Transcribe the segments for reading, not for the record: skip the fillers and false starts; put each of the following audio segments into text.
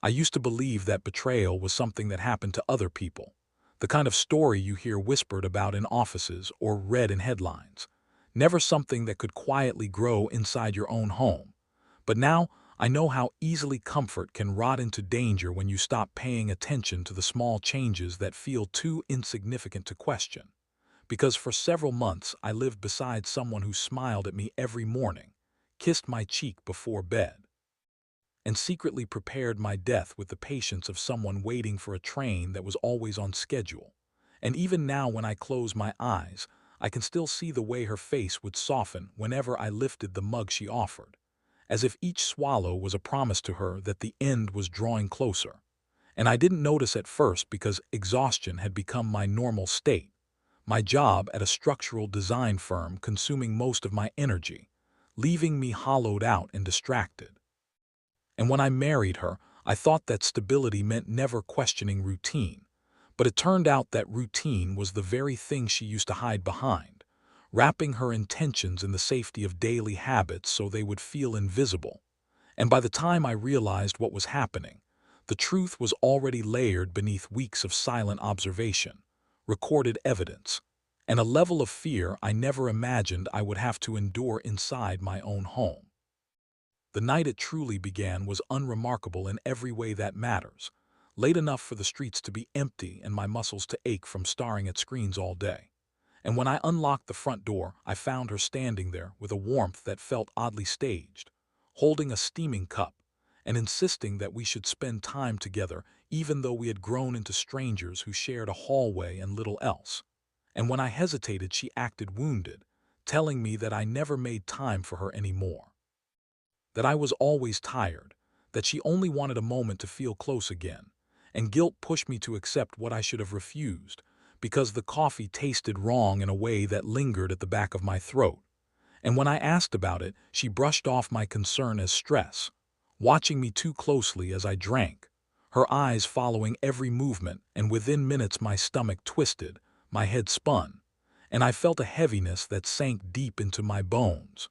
I used to believe that betrayal was something that happened to other people, the kind of story you hear whispered about in offices or read in headlines, never something that could quietly grow inside your own home. But now, I know how easily comfort can rot into danger when you stop paying attention to the small changes that feel too insignificant to question. Because for several months, I lived beside someone who smiled at me every morning, kissed my cheek before bed, and secretly prepared my death with the patience of someone waiting for a train that was always on schedule. And even now when I close my eyes, I can still see the way her face would soften whenever I lifted the mug she offered, as if each swallow was a promise to her that the end was drawing closer. And I didn't notice at first because exhaustion had become my normal state, my job at a structural design firm consuming most of my energy, leaving me hollowed out and distracted. And when I married her, I thought that stability meant never questioning routine. But it turned out that routine was the very thing she used to hide behind, wrapping her intentions in the safety of daily habits so they would feel invisible. And by the time I realized what was happening, the truth was already layered beneath weeks of silent observation, recorded evidence, and a level of fear I never imagined I would have to endure inside my own home. The night it truly began was unremarkable in every way that matters, late enough for the streets to be empty and my muscles to ache from staring at screens all day. And when I unlocked the front door, I found her standing there with a warmth that felt oddly staged, holding a steaming cup, and insisting that we should spend time together even though we had grown into strangers who shared a hallway and little else. And when I hesitated, she acted wounded, telling me that I never made time for her anymore, that I was always tired, that she only wanted a moment to feel close again, and guilt pushed me to accept what I should have refused, because the coffee tasted wrong in a way that lingered at the back of my throat. And when I asked about it, she brushed off my concern as stress, watching me too closely as I drank, her eyes following every movement, and within minutes my stomach twisted, my head spun, and I felt a heaviness that sank deep into my bones.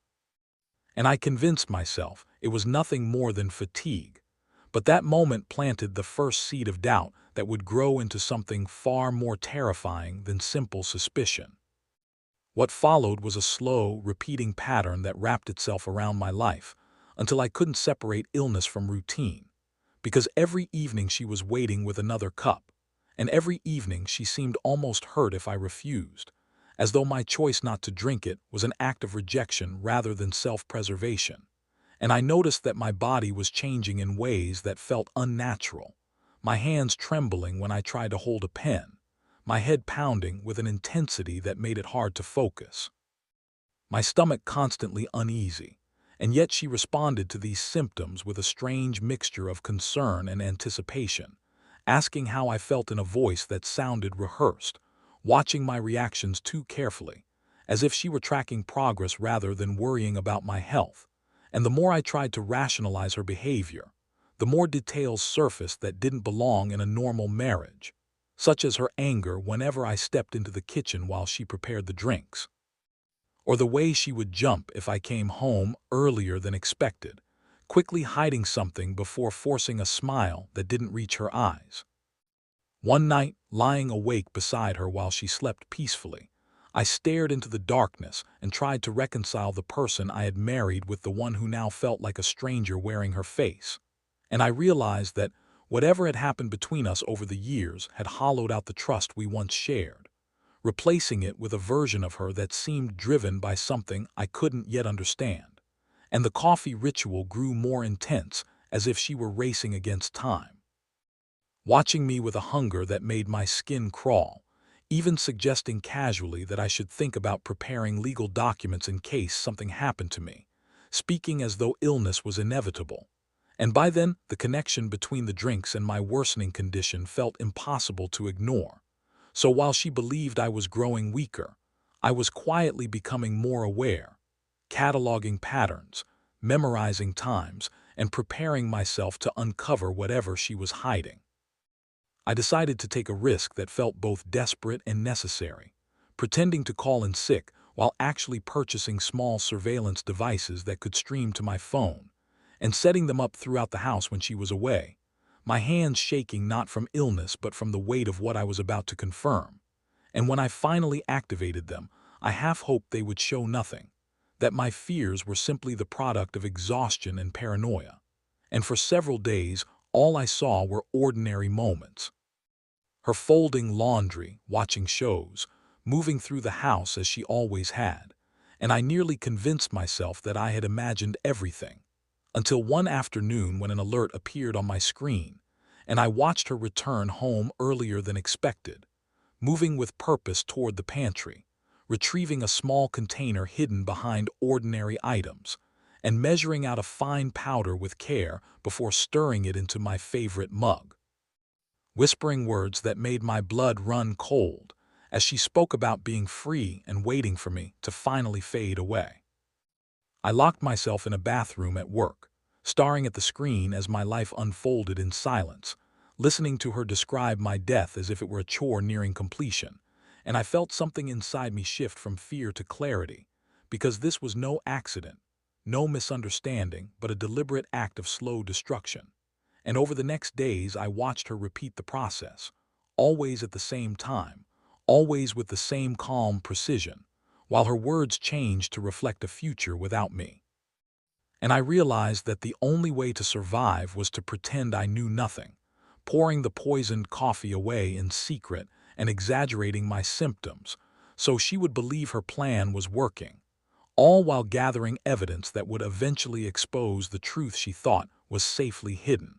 And I convinced myself it was nothing more than fatigue. But that moment planted the first seed of doubt that would grow into something far more terrifying than simple suspicion. What followed was a slow, repeating pattern that wrapped itself around my life, until I couldn't separate illness from routine. Because every evening she was waiting with another cup, and every evening she seemed almost hurt if I refused, as though my choice not to drink it was an act of rejection rather than self-preservation. And I noticed that my body was changing in ways that felt unnatural, my hands trembling when I tried to hold a pen, my head pounding with an intensity that made it hard to focus, my stomach constantly uneasy. And yet she responded to these symptoms with a strange mixture of concern and anticipation, asking how I felt in a voice that sounded rehearsed, watching my reactions too carefully, as if she were tracking progress rather than worrying about my health. And the more I tried to rationalize her behavior, the more details surfaced that didn't belong in a normal marriage, such as her anger whenever I stepped into the kitchen while she prepared the drinks, or the way she would jump if I came home earlier than expected, quickly hiding something before forcing a smile that didn't reach her eyes. One night, lying awake beside her while she slept peacefully, I stared into the darkness and tried to reconcile the person I had married with the one who now felt like a stranger wearing her face. And I realized that whatever had happened between us over the years had hollowed out the trust we once shared, replacing it with a version of her that seemed driven by something I couldn't yet understand. And the coffee ritual grew more intense, as if she were racing against time, watching me with a hunger that made my skin crawl, even suggesting casually that I should think about preparing legal documents in case something happened to me, speaking as though illness was inevitable. And by then, the connection between the drinks and my worsening condition felt impossible to ignore. So while she believed I was growing weaker, I was quietly becoming more aware, cataloging patterns, memorizing times, and preparing myself to uncover whatever she was hiding. I decided to take a risk that felt both desperate and necessary, pretending to call in sick while actually purchasing small surveillance devices that could stream to my phone, and setting them up throughout the house when she was away, my hands shaking not from illness but from the weight of what I was about to confirm. And when I finally activated them, I half hoped they would show nothing, that my fears were simply the product of exhaustion and paranoia. And for several days, all I saw were ordinary moments. Her folding laundry, watching shows, moving through the house as she always had, and I nearly convinced myself that I had imagined everything, until one afternoon when an alert appeared on my screen, and I watched her return home earlier than expected, moving with purpose toward the pantry, retrieving a small container hidden behind ordinary items, and measuring out a fine powder with care before stirring it into my favorite mug. Whispering words that made my blood run cold as she spoke about being free and waiting for me to finally fade away. I locked myself in a bathroom at work, staring at the screen as my life unfolded in silence, listening to her describe my death as if it were a chore nearing completion, and I felt something inside me shift from fear to clarity, because this was no accident, no misunderstanding, but a deliberate act of slow destruction. And over the next days I watched her repeat the process, always at the same time, always with the same calm precision, while her words changed to reflect a future without me. And I realized that the only way to survive was to pretend I knew nothing, pouring the poisoned coffee away in secret and exaggerating my symptoms, so she would believe her plan was working, all while gathering evidence that would eventually expose the truth she thought was safely hidden.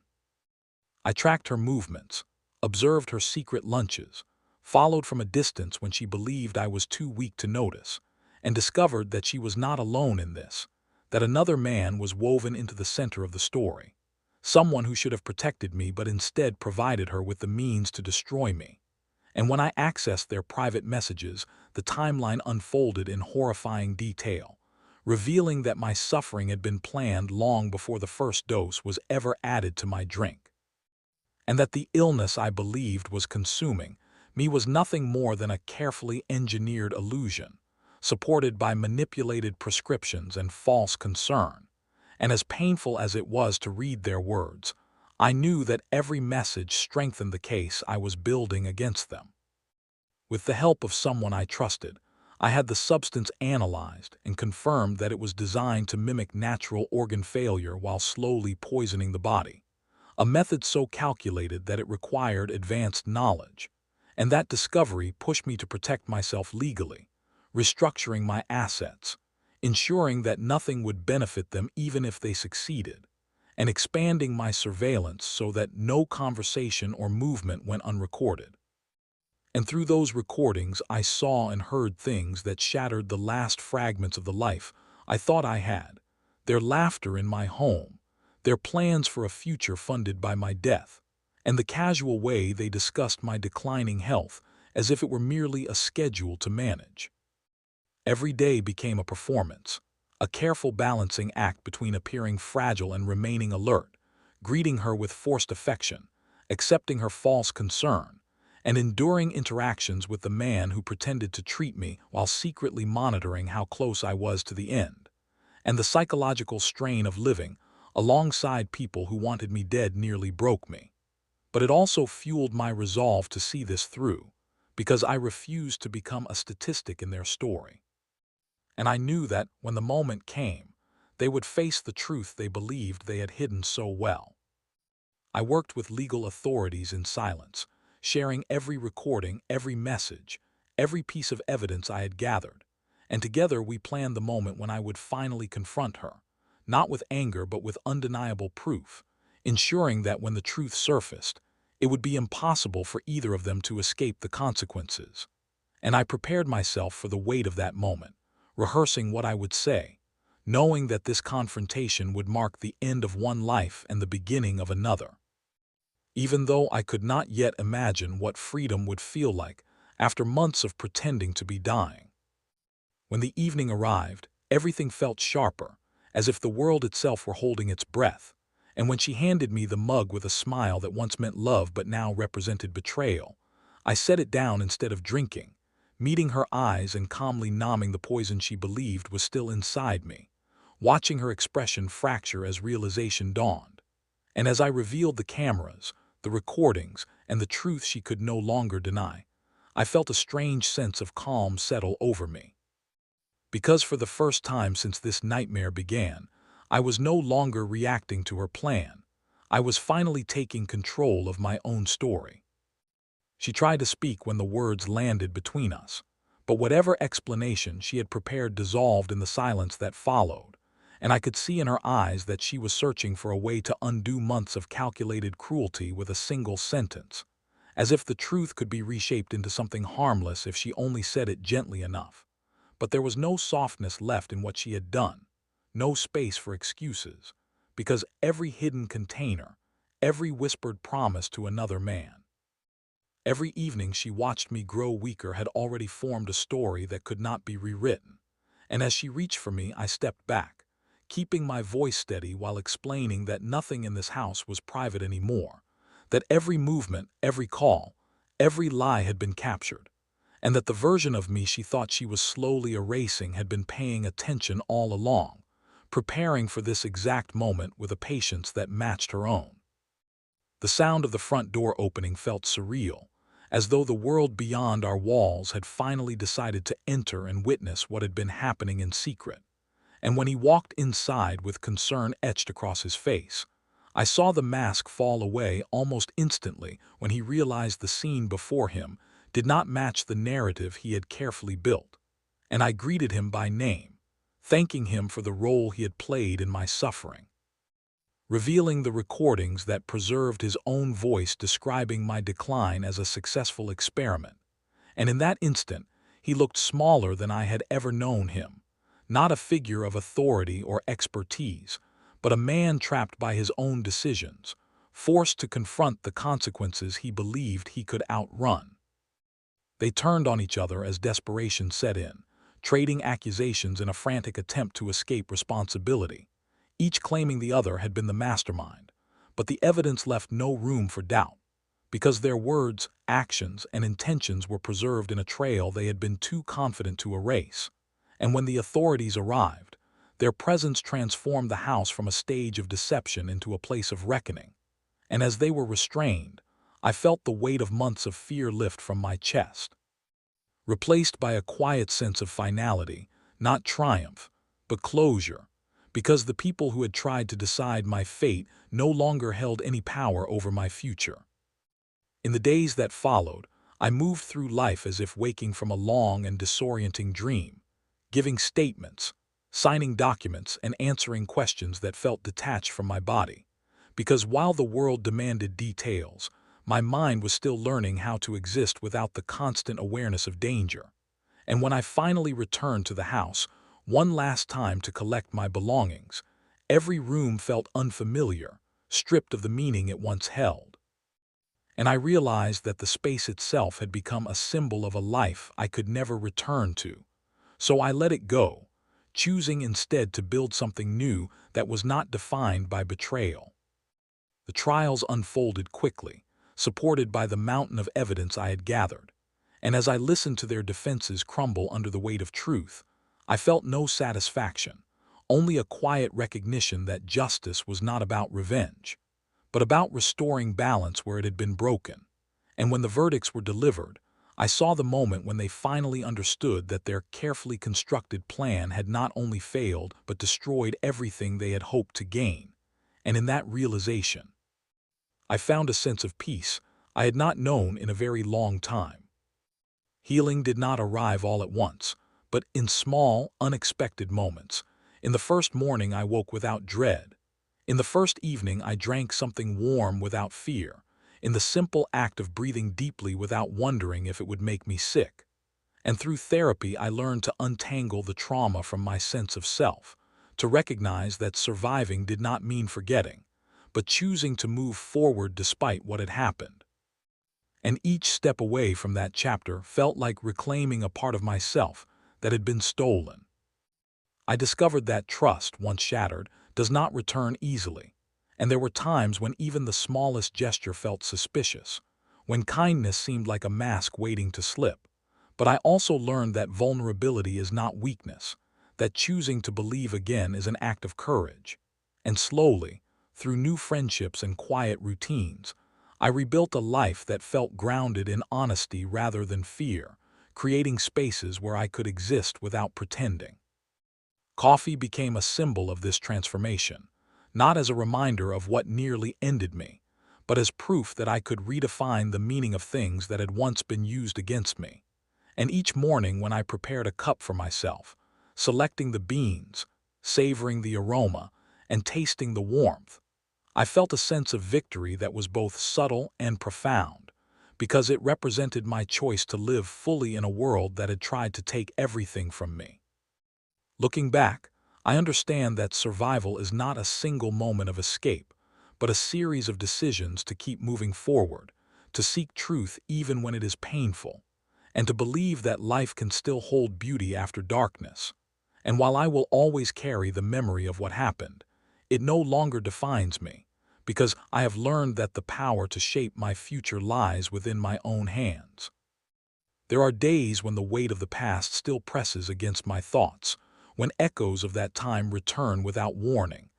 I tracked her movements, observed her secret lunches, followed from a distance when she believed I was too weak to notice, and discovered that she was not alone in this, that another man was woven into the center of the story, someone who should have protected me but instead provided her with the means to destroy me. And when I accessed their private messages, the timeline unfolded in horrifying detail, revealing that my suffering had been planned long before the first dose was ever added to my drink, and that the illness I believed was consuming me was nothing more than a carefully engineered illusion, supported by manipulated prescriptions and false concern. And as painful as it was to read their words, I knew that every message strengthened the case I was building against them. With the help of someone I trusted, I had the substance analyzed and confirmed that it was designed to mimic natural organ failure while slowly poisoning the body, a method so calculated that it required advanced knowledge. And that discovery pushed me to protect myself legally, restructuring my assets, ensuring that nothing would benefit them even if they succeeded, and expanding my surveillance so that no conversation or movement went unrecorded. And through those recordings, I saw and heard things that shattered the last fragments of the life I thought I had, their laughter in my home, their plans for a future funded by my death, and the casual way they discussed my declining health as if it were merely a schedule to manage. Every day became a performance, a careful balancing act between appearing fragile and remaining alert, greeting her with forced affection, accepting her false concern, and enduring interactions with the man who pretended to treat me while secretly monitoring how close I was to the end. And the psychological strain of living alongside people who wanted me dead nearly broke me. But it also fueled my resolve to see this through, because I refused to become a statistic in their story. And I knew that, when the moment came, they would face the truth they believed they had hidden so well. I worked with legal authorities in silence, sharing every recording, every message, every piece of evidence I had gathered, and together we planned the moment when I would finally confront her, not with anger but with undeniable proof, ensuring that when the truth surfaced, it would be impossible for either of them to escape the consequences. And I prepared myself for the weight of that moment, rehearsing what I would say, knowing that this confrontation would mark the end of one life and the beginning of another. Even though I could not yet imagine what freedom would feel like after months of pretending to be dying. When the evening arrived, everything felt sharper, as if the world itself were holding its breath, and when she handed me the mug with a smile that once meant love but now represented betrayal, I set it down instead of drinking, meeting her eyes and calmly nomming the poison she believed was still inside me, watching her expression fracture as realization dawned. And as I revealed the cameras, the recordings, and the truth she could no longer deny, I felt a strange sense of calm settle over me. Because for the first time since this nightmare began, I was no longer reacting to her plan. I was finally taking control of my own story. She tried to speak when the words landed between us, but whatever explanation she had prepared dissolved in the silence that followed, and I could see in her eyes that she was searching for a way to undo months of calculated cruelty with a single sentence, as if the truth could be reshaped into something harmless if she only said it gently enough. But there was no softness left in what she had done, no space for excuses, because every hidden container, every whispered promise to another man, every evening she watched me grow weaker had already formed a story that could not be rewritten. And as she reached for me, I stepped back, keeping my voice steady while explaining that nothing in this house was private anymore, that every movement, every call, every lie had been captured, and that the version of me she thought she was slowly erasing had been paying attention all along, preparing for this exact moment with a patience that matched her own. The sound of the front door opening felt surreal, as though the world beyond our walls had finally decided to enter and witness what had been happening in secret. And when he walked inside with concern etched across his face, I saw the mask fall away almost instantly when he realized the scene before him did not match the narrative he had carefully built. And I greeted him by name, thanking him for the role he had played in my suffering, revealing the recordings that preserved his own voice describing my decline as a successful experiment. And in that instant, he looked smaller than I had ever known him, not a figure of authority or expertise, but a man trapped by his own decisions, forced to confront the consequences he believed he could outrun. They turned on each other as desperation set in, trading accusations in a frantic attempt to escape responsibility, each claiming the other had been the mastermind. But the evidence left no room for doubt, because their words, actions, and intentions were preserved in a trail they had been too confident to erase. And when the authorities arrived, their presence transformed the house from a stage of deception into a place of reckoning. And as they were restrained, I felt the weight of months of fear lift from my chest, replaced by a quiet sense of finality, not triumph, but closure, because the people who had tried to decide my fate no longer held any power over my future. In the days that followed, I moved through life as if waking from a long and disorienting dream, giving statements, signing documents, and answering questions that felt detached from my body, because while the world demanded details, my mind was still learning how to exist without the constant awareness of danger. And when I finally returned to the house, one last time to collect my belongings, every room felt unfamiliar, stripped of the meaning it once held. And I realized that the space itself had become a symbol of a life I could never return to. So I let it go, choosing instead to build something new that was not defined by betrayal. The trials unfolded quickly, supported by the mountain of evidence I had gathered. And as I listened to their defenses crumble under the weight of truth, I felt no satisfaction, only a quiet recognition that justice was not about revenge, but about restoring balance where it had been broken. And when the verdicts were delivered, I saw the moment when they finally understood that their carefully constructed plan had not only failed but destroyed everything they had hoped to gain. And in that realization, I found a sense of peace I had not known in a very long time. Healing did not arrive all at once, but in small, unexpected moments. In the first morning I woke without dread. In the first evening I drank something warm without fear. In the simple act of breathing deeply without wondering if it would make me sick. And through therapy I learned to untangle the trauma from my sense of self, to recognize that surviving did not mean forgetting, but choosing to move forward despite what had happened. And each step away from that chapter felt like reclaiming a part of myself that had been stolen. I discovered that trust, once shattered, does not return easily, and there were times when even the smallest gesture felt suspicious, when kindness seemed like a mask waiting to slip. But I also learned that vulnerability is not weakness, that choosing to believe again is an act of courage. And slowly, through new friendships and quiet routines, I rebuilt a life that felt grounded in honesty rather than fear, creating spaces where I could exist without pretending. Coffee became a symbol of this transformation, not as a reminder of what nearly ended me, but as proof that I could redefine the meaning of things that had once been used against me. And each morning when I prepared a cup for myself, selecting the beans, savoring the aroma, and tasting the warmth, I felt a sense of victory that was both subtle and profound, because it represented my choice to live fully in a world that had tried to take everything from me. Looking back, I understand that survival is not a single moment of escape, but a series of decisions to keep moving forward, to seek truth even when it is painful, and to believe that life can still hold beauty after darkness. And while I will always carry the memory of what happened, it no longer defines me, because I have learned that the power to shape my future lies within my own hands. There are days when the weight of the past still presses against my thoughts, when echoes of that time return without warning,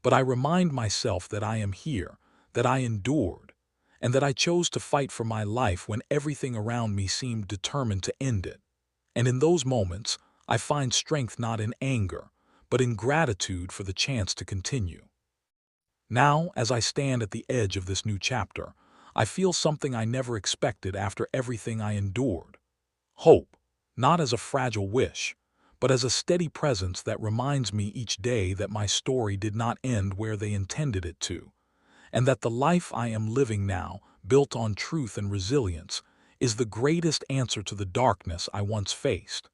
but I remind myself that I am here, that I endured, and that I chose to fight for my life when everything around me seemed determined to end it. And in those moments, I find strength not in anger, but in gratitude for the chance to continue. Now, as I stand at the edge of this new chapter, I feel something I never expected after everything I endured. Hope, not as a fragile wish, but as a steady presence that reminds me each day that my story did not end where they intended it to, and that the life I am living now, built on truth and resilience, is the greatest answer to the darkness I once faced.